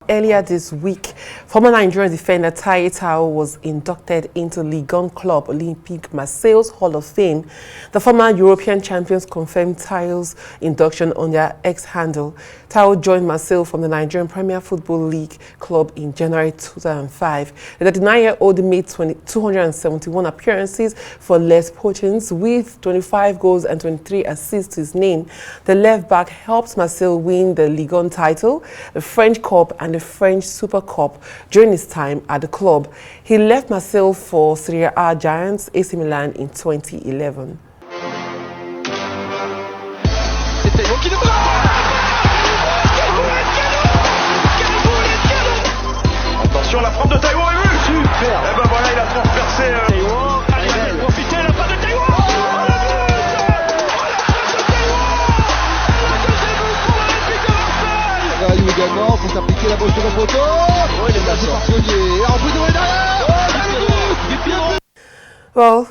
Earlier this week, former Nigerian defender Taiwo was inducted into Ligue 1 club Olympique Marseille's Hall of Fame. The former European champions confirmed Taye's induction on their X handle. Taye joined Marseille from the Nigerian Premier Football League club in January 2005. The 39-year-old made 271 appearances for Les Pochins with 25 goals and 23 assists to his name. The left back helped Marseille win the Ligue 1 title, the French Cup and the French Super Cup during his time at the club. He left Marseille for Serie A giants AC Milan in 2011. Attention, la frappe de Taiwo est vue. Super. Et ben voilà, il a transpercé Taiwo. Allez, il va profiter, la frappe de Taiwo. Également, faut s'appliquer la bosse sur le poteau. Oh, il est passé par Solier. Et en plus de derrière. Well,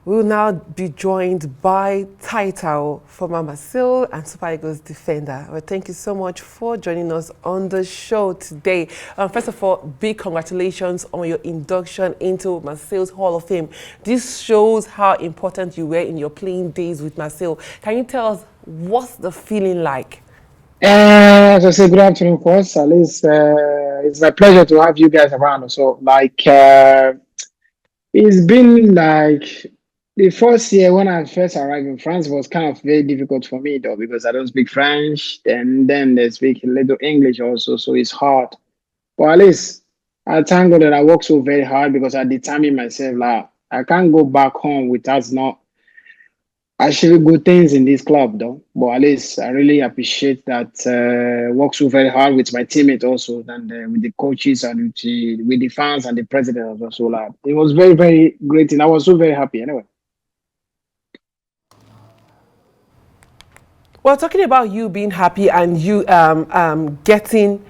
we will now be joined by Taiwo, former Marseille and Super Eagles defender. Well, thank you so much for joining us on the show today. First of all, big congratulations on your induction into Marseille's Hall of Fame. This shows how important you were in your playing days with Marseille. Can you tell us what's the feeling like? As I say, good afternoon, first. At least it's my pleasure to have you guys around. So, it's been like the first year when I first arrived in France was kind of very difficult for me, though, because I don't speak French, and then they speak a little English also, so it's hard. But at least I thank God that I worked so very hard because I determined myself, like, I can't go back home without not actually good things in this club, though. But at least I really appreciate that work so very hard with my teammates also, and with the coaches and with the fans and the president also. Like, it was very, very great, and I was so very happy anyway. Well, talking about you being happy and you getting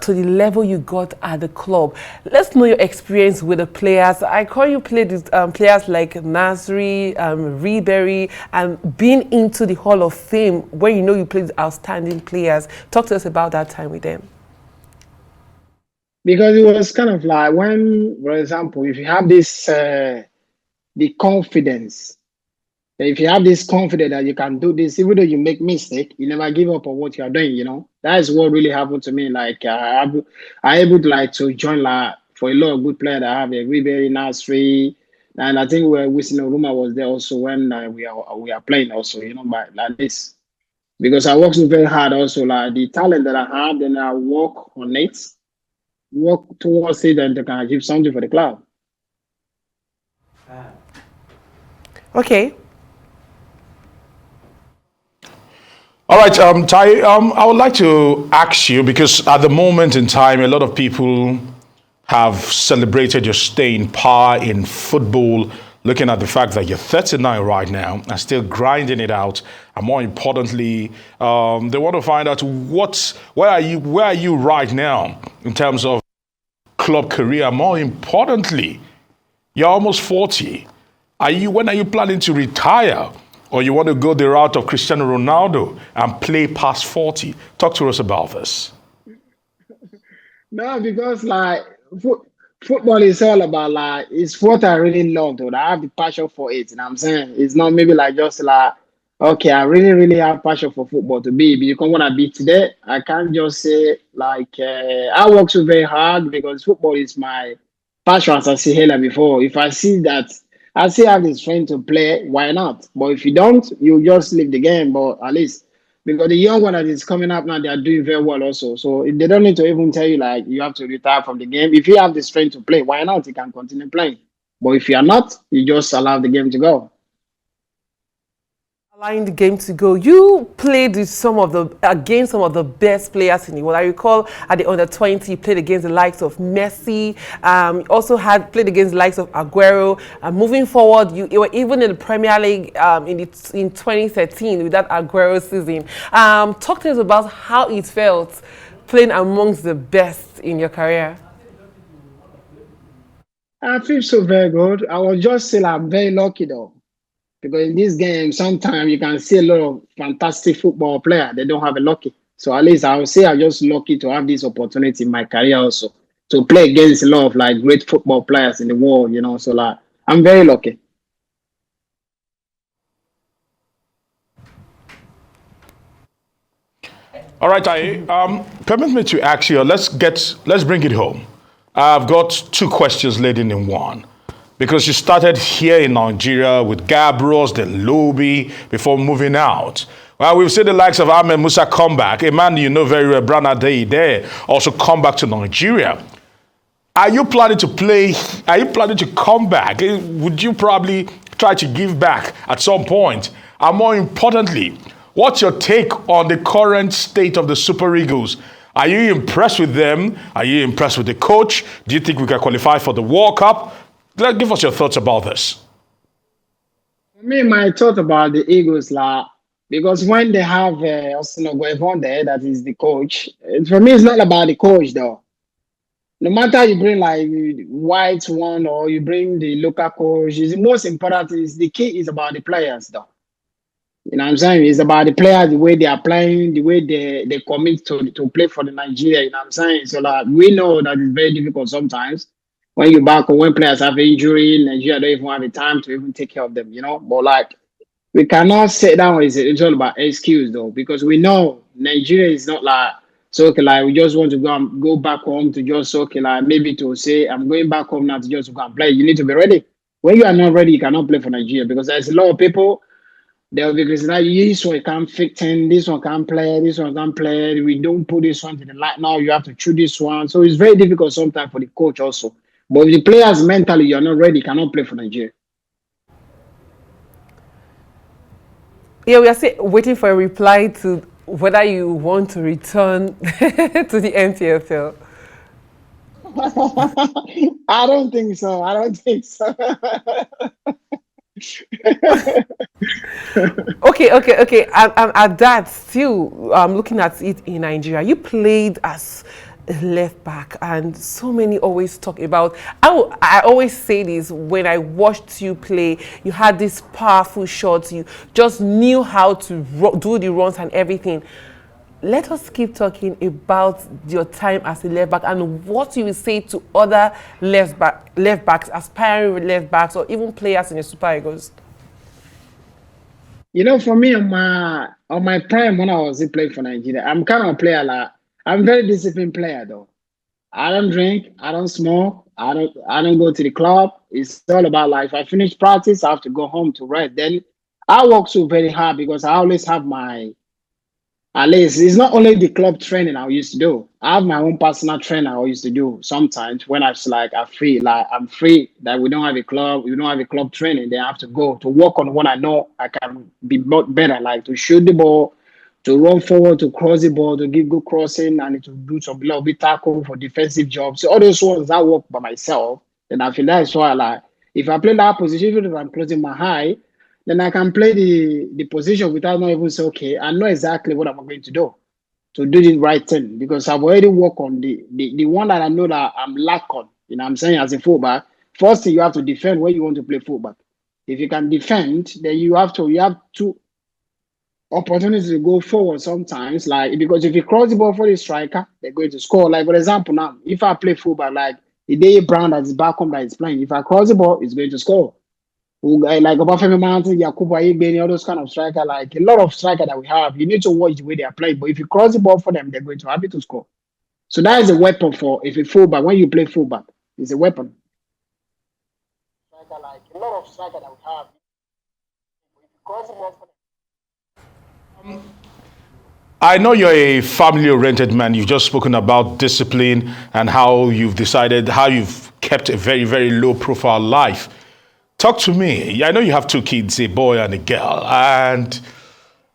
to the level you got at the club, let's know your experience with the players. I call you played with players like Nasri, Ribery, and being into the Hall of Fame where you know you played with outstanding players. Talk to us about that time with them. Because it was kind of like when, for example, if you have this, the confidence, if you have this confidence that you can do this, even though you make mistake, you never give up on what you are doing, you know. That is what really happened to me. Like, I able to, like, to join, like, for a lot of good players that I have, like Ribery, Nasri, and I think we're Wisin Oruma was there also when we are playing also, you know, by like this. Because I worked so very hard also, like the talent that I had, and I work on it, work towards it, and I can achieve something for the club. Okay. All right, Taye, I would like to ask you, because at the moment in time, a lot of people have celebrated your staying power in football, looking at the fact that you're 39 right now and still grinding it out. And more importantly, they want to find out where are you right now in terms of club career? More importantly, you're almost 40. When are you planning to retire? Or you want to go the route of Cristiano Ronaldo and play past 40? Talk to us about this. No, because like football is all about, like, it's what I really love, though. I have the passion for it. You know what I'm saying? It's not maybe like just like, okay, I really, really have passion for football to be. But you can want to be today. I can't just say like I work so very hard because football is my passion, as I said earlier before. If I see that I still have the strength to play, why not? But if you don't, you just leave the game. But at least, because the young one that is coming up now, they are doing very well also. So they don't need to even tell you like you have to retire from the game. If you have the strength to play, why not? You can continue playing. But if you are not, you just allow the game to go. Allowing the game to go. You played with against some of the best players in the world. I recall at the under-20, you played against the likes of Messi. You also had played against the likes of Aguero. Moving forward, you were even in the Premier League in 2013 with that Aguero season. Talk to us about how it felt playing amongst the best in your career. I feel so very good. I was just saying I'm very lucky though. Because in this game, sometimes you can see a lot of fantastic football players. They don't have a lucky. So at least I would say I'm just lucky to have this opportunity in my career also to play against a lot of like great football players in the world, you know. So like I'm very lucky. All right, Taye, permit me to ask you, let's bring it home. I've got two questions laid in one. Because you started here in Nigeria with Gabros, then Lobi, before moving out. Well, we've seen the likes of Ahmed Musa come back. A man you know very well, Brana Taye there, also come back to Nigeria. Are you planning to play? Are you planning to come back? Would you probably try to give back at some point? And more importantly, what's your take on the current state of the Super Eagles? Are you impressed with them? Are you impressed with the coach? Do you think we can qualify for the World Cup? Give us your thoughts about this. For me, my thought about the Eagles, like, because when they have Osino Guevon there, that is the coach, for me, it's not about the coach though. No matter you bring like white one or you bring the local coach, the most important is the key is about the players though. You know what I'm saying? It's about the players, the way they are playing, the way they commit to play for the Nigeria. You know what I'm saying? So like we know that it's very difficult sometimes when you back or when players have injury, Nigeria don't even have the time to even take care of them, you know. But like we cannot sit down and say it's all about excuse though, because we know Nigeria is not like so okay, like we just want to go back home to just okay, like maybe to say I'm going back home now to just go and play. You need to be ready. When you are not ready, you cannot play for Nigeria because there's a lot of people. They'll be criticizing this one can't fit in, this one can't play, this one can't play. We don't put this one to the light now. You have to choose this one. So it's very difficult sometimes for the coach also. But if the players mentally you're not ready, cannot play for Nigeria. Yeah, we are still waiting for a reply to whether you want to return to the NPFL. I don't think so. I don't think so. Okay. And at that, still looking at it in Nigeria, you played as a left back, and so many always talk about. I always say this when I watched you play. You had these powerful shots. You just knew how to do the runs and everything. Let us keep talking about your time as a left back and what you will say to other left backs, aspiring left backs, or even players in the Super Eagles. You know, for me on my prime when I was playing for Nigeria, I'm kind of a player like I'm a very disciplined player though. I don't drink, I don't smoke, I don't go to the club. It's all about like if I finish practice, I have to go home to rest. Then I work so very hard because I always have my at least it's not only the club training I used to do. I have my own personal trainer I used to do sometimes when I was like I'm free, that we don't have a club, we don't have a club training, then I have to go to work on what I know I can be better, like to shoot the ball, to run forward, to cross the ball, to give good crossing, and to do some little bit tackle for defensive jobs. So all those ones I work by myself. And I feel that's why like if I play that position, even if I'm closing my eye, then I can play the position without not even say, okay, I know exactly what I'm going to do the right thing because I've already worked on the one that I know that I'm lack on. You know what I'm saying? As a fullback, first thing you have to defend when you want to play fullback. If you can defend, then you have two opportunities to go forward sometimes. Like because if you cross the ball for the striker, they're going to score. Like for example, now if I play fullback, like the day Brown that is back home that is playing, if I cross the ball, it's going to score like Obafemi Mountain, Yakubu Ayegbe, all those kind of striker, like a lot of striker that we have, you need to watch the way they are playing. But if you cross the ball for them, they're going to happy to score. So that is a weapon for if you fullback. When you play fullback, it's a weapon. Striker, like a lot of striker that we have. If you cross the ball for them. I know you're a family-oriented man. You've just spoken about discipline and how you've kept a very, very low-profile life. Talk to me. I know you have two kids, a boy and a girl, and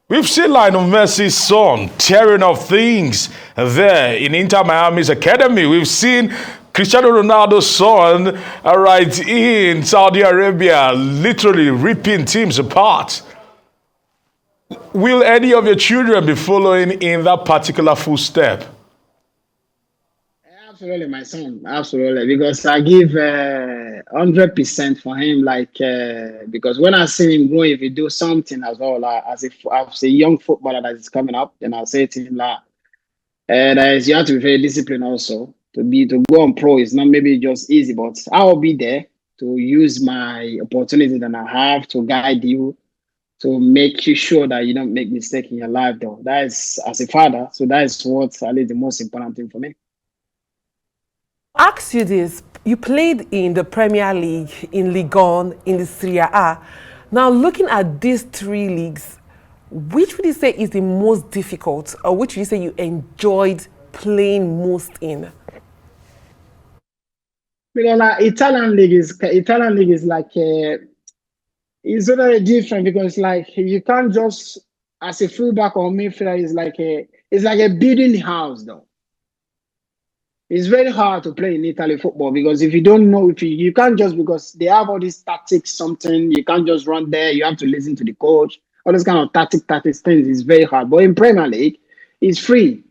we've seen Lionel Messi's son tearing up things there in Inter Miami's academy. We've seen Cristiano Ronaldo's son right in Saudi Arabia literally ripping teams apart. Will any of your children be following in that particular footstep? Absolutely, my son. Absolutely, because I give 100% for him. Like because when I see him grow, if he do something as well, like as a young footballer that is coming up, then I'll say to him like, And you have to be very disciplined also to go on pro. It's not maybe just easy, but I'll be there to use my opportunity that I have to guide you to make you sure that you don't make mistake in your life. Though that is as a father, so that is what at least the most important thing for me. Ask you this: you played in the Premier League, in Ligue 1, in the Serie A. Now, looking at these three leagues, which would you say is the most difficult, or which would you say you enjoyed playing most in? Because like Italian league is like it's very different because like you can't just as a fullback or midfielder it's like a building house though. It's very hard to play in Italy football because if you don't know, if you can't just because they have all these tactics, something you can't just run there. You have to listen to the coach. All those kind of tactics things is very hard. But in Premier League, it's free.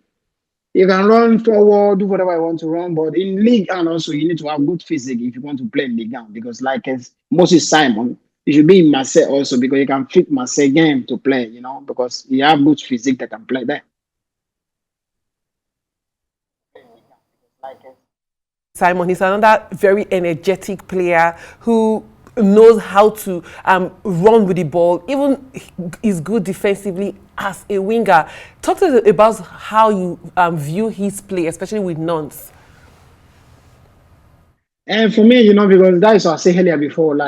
You can run forward, do whatever you want to run. But in league, and also you need to have good physique if you want to play in Ligue 1 because like as Moses Simon, you should be in Marseille also because you can fit Marseille game to play. You know because you have good physique that can play there. Simon, he's another very energetic player who knows how to run with the ball, even is good defensively as a winger. Talk to us about how you view his play, especially with Nantes. And for me, because that is what I said earlier before,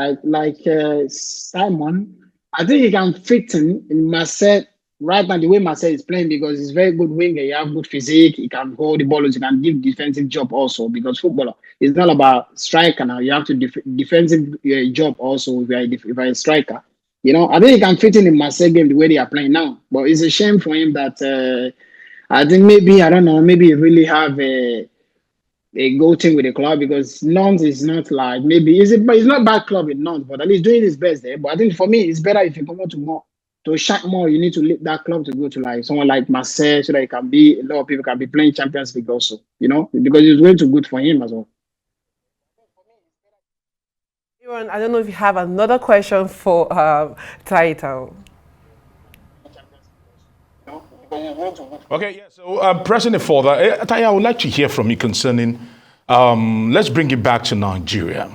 Simon, I think he can fit in Marseille right now, the way Marseille is playing, because he's very good winger. He have good physique. He can hold the ball. He can give defensive job also, because footballer is not about striker now. You have to defensive job also if you're a striker. I think he can fit in Marseille game the way they are playing now. But it's a shame for him that I think maybe, I don't know, maybe he really have a go team with the club, because Nantes is not like maybe it's not a bad club in Nantes, but at least doing his best there. But I think for me, it's better if you come to shine more. You need to lead that club to go to like someone like Marseille, so that it can be a lot of people can be playing Champions League also. Because it's going to good for him as well. I don't know if you have another question for Taye. Okay, yeah, so pressing it further, Taye, I would like to hear from you concerning, let's bring it back to Nigeria.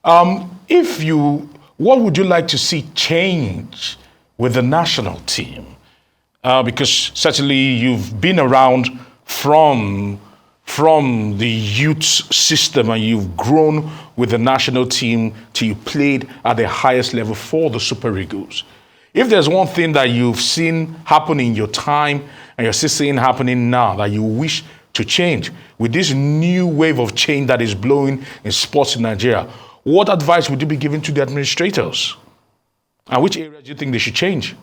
What would you like to see change with the national team? Because certainly you've been around from the youth system and you've grown with the national team till you played at the highest level for the Super Eagles. If there's one thing that you've seen happen in your time and you're still seeing happening now that you wish to change with this new wave of change that is blowing in sports in Nigeria, what advice would you be giving to the administrators? And which areas do you think they should change?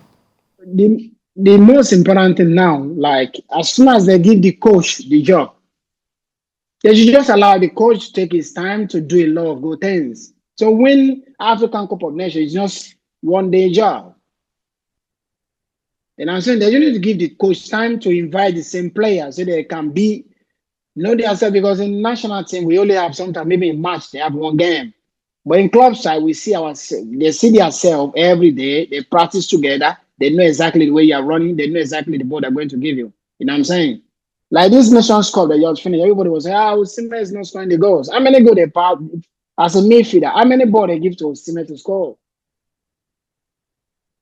The most important thing now, like as soon as they give the coach the job, they should just allow the coach to take his time to do a lot of good things. So when African Cup of Nations is just one day job. And I'm saying that you need to give the coach time to invite the same players so they can know themselves, because in national team, we only have sometimes maybe a match, they have one game. But in club side, they see themselves every day, they practice together, they know exactly the way you're running, they know exactly the ball they're going to give you. You know what I'm saying? Like this Nations Cup that you just finished, everybody was saying, Osimhen is not scoring the goals. How many goals they pass as a midfielder? How many balls they give to Osimhen to score?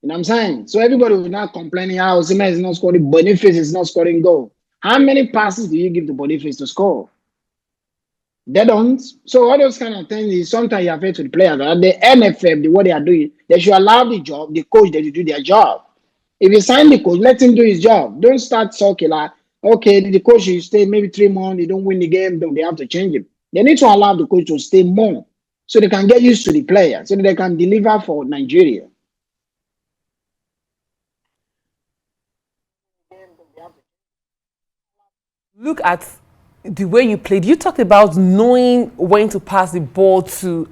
You know what I'm saying? So everybody was not complaining how Osimhen is not scoring, Boniface is not scoring goal. How many passes do you give to Boniface to score? They don't. So all those kind of things is sometimes you have to the players. The NFF, what they are doing, they should allow the coach to do their job. If you sign the coach, let him do his job. Don't start talking like, okay, the coach should stay maybe 3 months, they don't win the game, they have to change him. They need to allow the coach to stay more so they can get used to the players, so that they can deliver for Nigeria. Look at the way you played. You talked about knowing when to pass the ball to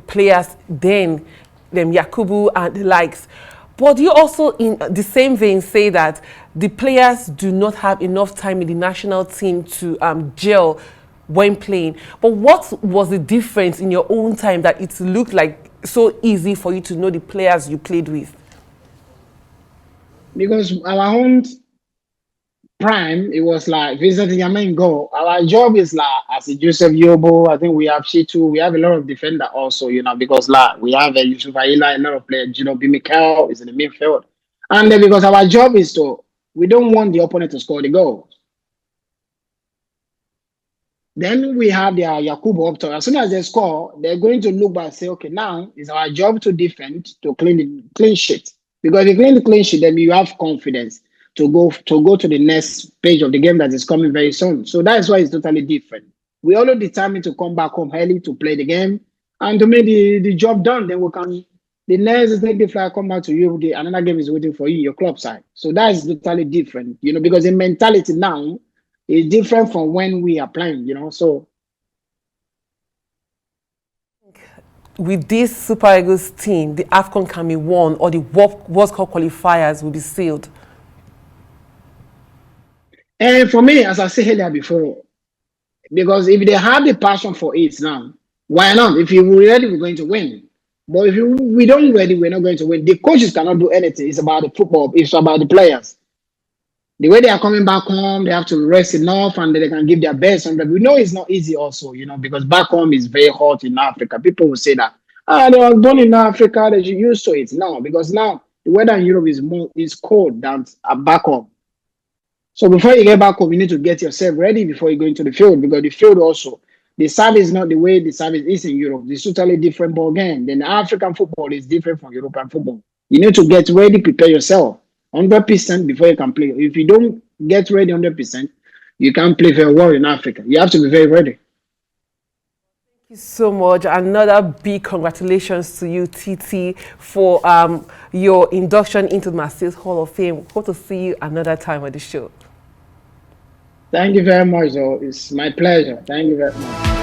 players, then Yakubu and the likes. But you also, in the same vein, say that the players do not have enough time in the national team to gel when playing. But what was the difference in your own time that it looked like so easy for you to know the players you played with? Because our own prime, it was like Vincent Yamin go. Our job is like as a Joseph Yobo. I think we have Shitu. We have a lot of defender also, because like we have a Yusuf Aila, a lot of players. Bimikel is in the midfield, and then because our job is we don't want the opponent to score the goal. Then we have their Yakubu up top. As soon as they score, they're going to look back and say, okay, now it's our job to defend, to clean sheet. Because if you clean the clean sheet, then you have confidence to go to the next page of the game that is coming very soon. So that's why it's totally different. We all determined to come back home early to play the game and to make the job done. Then we can the next is the fly come back to you. Another game is waiting for you, your club side. So that's totally different, because the mentality now is different from when we are playing, so. With this Super Eagles team, the AFCON can be won or the World Cup qualifiers will be sealed? And for me, as I said earlier before, because if they have the passion for it now, why not? If we're ready, we're going to win. But if we don't ready, we're not going to win. The coaches cannot do anything. It's about the football. It's about the players. The way they are coming back home, they have to rest enough and they can give their best. And we know it's not easy also, because back home is very hot in Africa. People will say that, they were born in Africa, that you used to it. No, because now the weather in Europe is cold than back home. So before you get back home, you need to get yourself ready before you go into the field, because the field also, the service is not the way the service is in Europe. It's totally different ball game. Then African football is different from European football. You need to get ready, prepare yourself 100% before you can play. If you don't get ready 100%, you can't play very well in Africa. You have to be very ready. Thank you so much. Another big congratulations to you, TT, for your induction into Marseille's Hall of Fame. Hope to see you another time on the show. Thank you very much, though. It's my pleasure. Thank you very much.